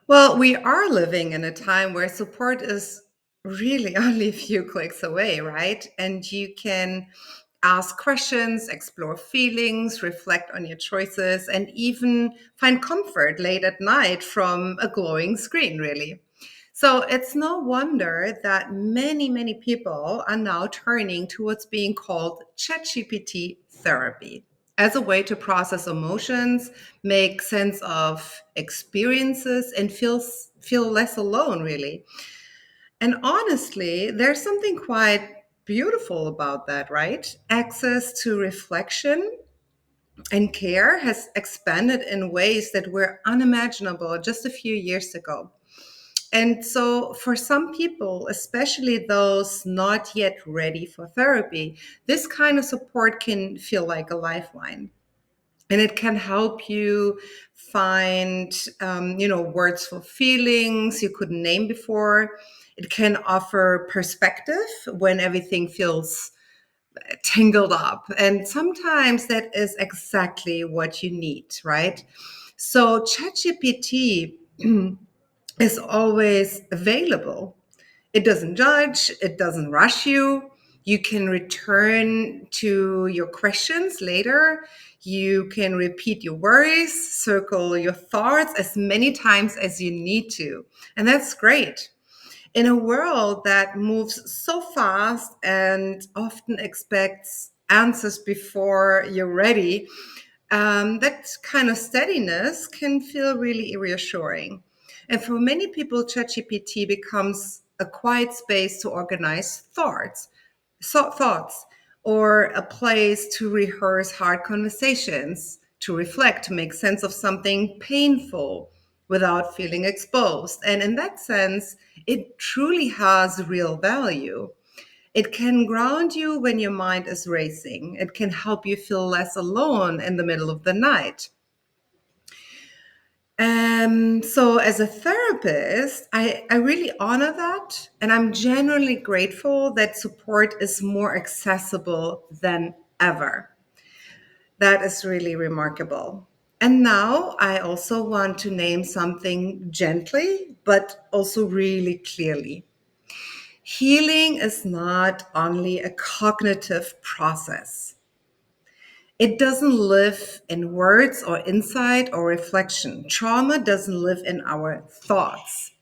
Well, we are living in a time where support is really only a few clicks away, right? And you can ask questions, explore feelings, reflect on your choices, and even find comfort late at night from a glowing screen, really. So it's no wonder that many people are now turning to what's being called ChatGPT therapy as a way to process emotions, make sense of experiences, and feel less alone, really. And honestly, there's something quite beautiful about that, right? Access to reflection and care has expanded in ways that were unimaginable just a few years ago. And so, for some people, especially those not yet ready for therapy, this kind of support can feel like a lifeline. And it can help you find, words for feelings you couldn't name before. It can offer perspective when everything feels tangled up. And sometimes that is exactly what you need, right? So, ChatGPT is always available. It doesn't judge, it doesn't rush you. You can return to your questions later. You can repeat your worries, circle your thoughts as many times as you need to. And that's great. In a world that moves so fast and often expects answers before you're ready, that kind of steadiness can feel really reassuring. And for many people, ChatGPT becomes a quiet space to organize thoughts, or a place to rehearse hard conversations, to reflect, to make sense of something painful without feeling exposed. And in that sense, it truly has real value. It can ground you when your mind is racing. It can help you feel less alone in the middle of the night. So, as a therapist, I really honor that. And I'm genuinely grateful that support is more accessible than ever. That is really remarkable. And now I also want to name something gently, but also really clearly. Healing is not only a cognitive process. It doesn't live in words or insight or reflection. Trauma doesn't live in our thoughts.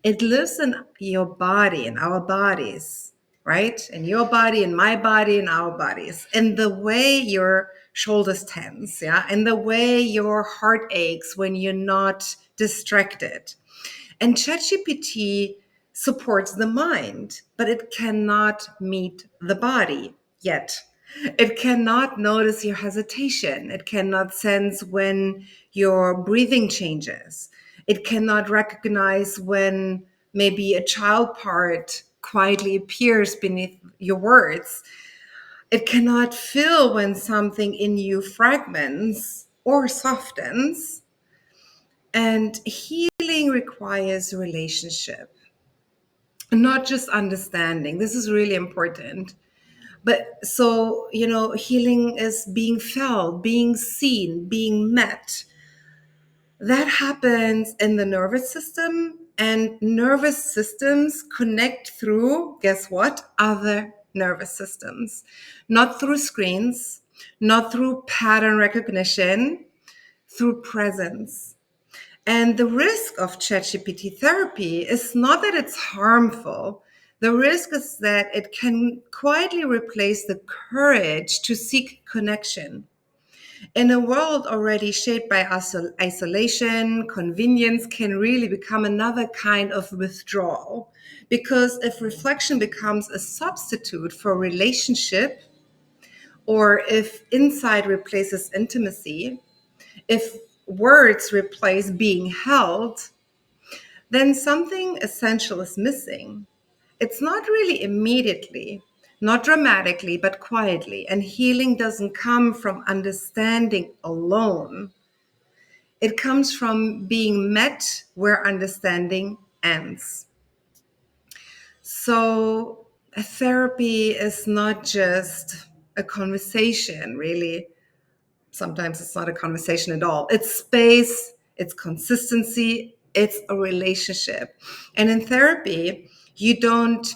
It lives in your body, in our bodies, right? In your body, in my body, in our bodies. In the way your shoulders tense, yeah? In the way your heart aches when you're not distracted. And ChatGPT supports the mind, but it cannot meet the body yet. It cannot notice your hesitation. It cannot sense when your breathing changes. It cannot recognize when maybe a child part quietly appears beneath your words. It cannot feel when something in you fragments or softens. And healing requires relationship, not just understanding. This is really important. But so, healing is being felt, being seen, being met. That happens in the nervous system, and nervous systems connect through, guess what? Other nervous systems, not through screens, not through pattern recognition, through presence. And the risk of ChatGPT therapy is not that it's harmful. The risk is that it can quietly replace the courage to seek connection. In a world already shaped by isolation, convenience can really become another kind of withdrawal. Because if reflection becomes a substitute for relationship, or if insight replaces intimacy, if words replace being held, then something essential is missing. It's not really immediately, not dramatically, but quietly. And healing doesn't come from understanding alone, it comes from being met where understanding ends. So, a therapy is not just a conversation, really. Sometimes it's not a conversation at all. It's space, it's consistency, it's a relationship. And in therapy, you don't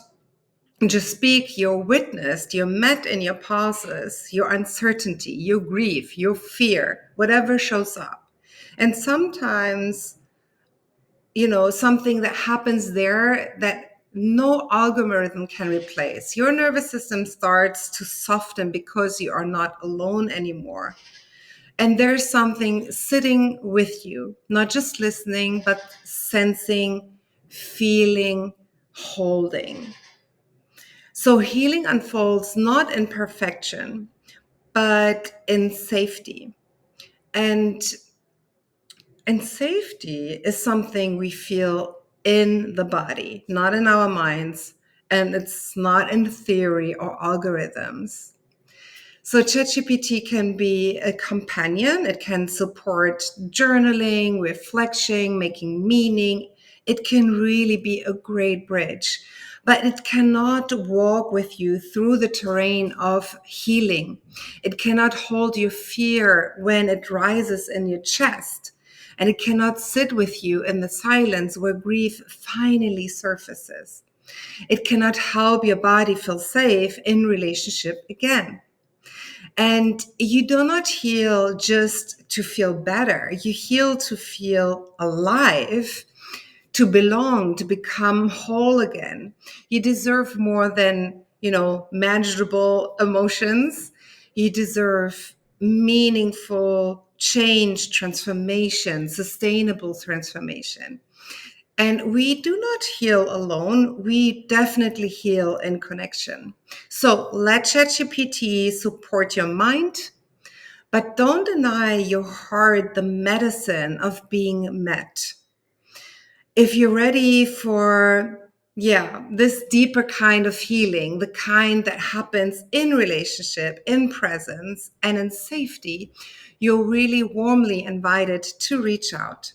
just speak, you're witnessed, you're met in your pauses, your uncertainty, your grief, your fear, whatever shows up. And sometimes, something that happens there that no algorithm can replace. Your nervous system starts to soften because you are not alone anymore. And there's something sitting with you, not just listening, but sensing, feeling, holding. So healing unfolds not in perfection, but in safety. And safety is something we feel in the body, not in our minds, and it's not in theory or algorithms. So ChatGPT can be a companion. It can support journaling, reflection, making meaning. It can really be a great bridge, but it cannot walk with you through the terrain of healing. It cannot hold your fear when it rises in your chest. And it cannot sit with you in the silence where grief finally surfaces. It cannot help your body feel safe in relationship again. And you do not heal just to feel better. You heal to feel alive, to belong, to become whole again. You deserve more than, manageable emotions. You deserve meaningful change, transformation, sustainable transformation. And we do not heal alone. We definitely heal in connection. So let ChatGPT support your mind, but don't deny your heart the medicine of being met. If you're ready for, this deeper kind of healing, the kind that happens in relationship, in presence, and in safety, you're really warmly invited to reach out.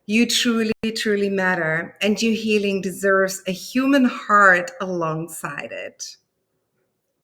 You truly, truly matter, and your healing deserves a human heart alongside it.